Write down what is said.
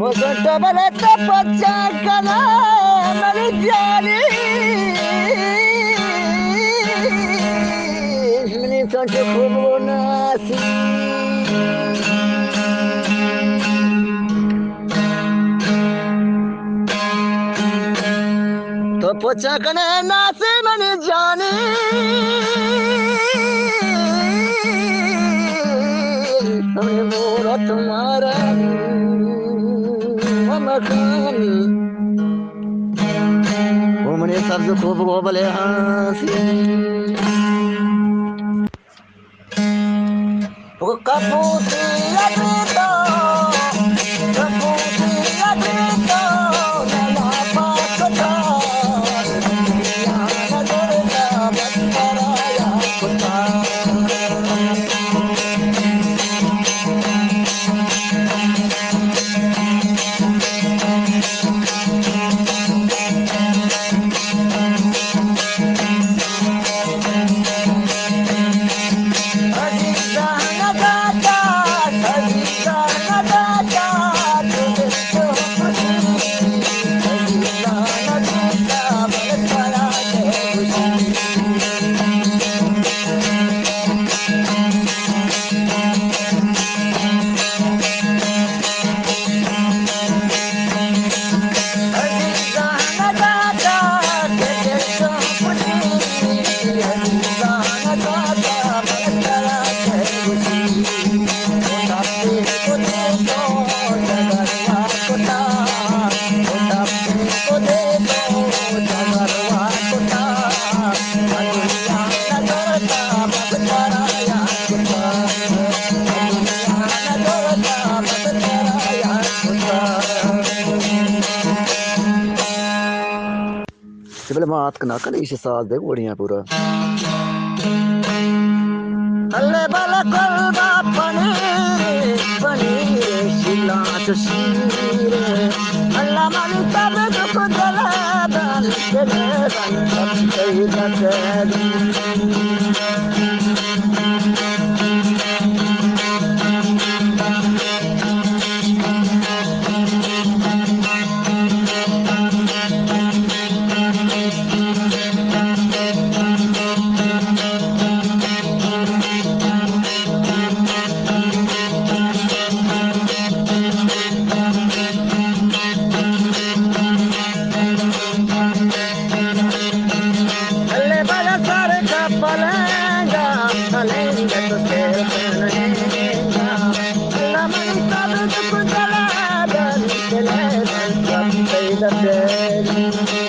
وكنت بلدت فتشاكنا ملجاني مني كنت خبر ناسي तो पोछा कने नासे मन जाने हमने मोरा तुम्हारा मकान वो मने सब्ज खूब गोबले हंसी वो कपूती अद्रितो नला पाकता मात कना कल इस साल दे गोड़ियां पूरा अल्ले बाला कल पनीर पनीर शिला शीरे अल्लाह मानी तब दुख जलाबन जलाबन सब कही the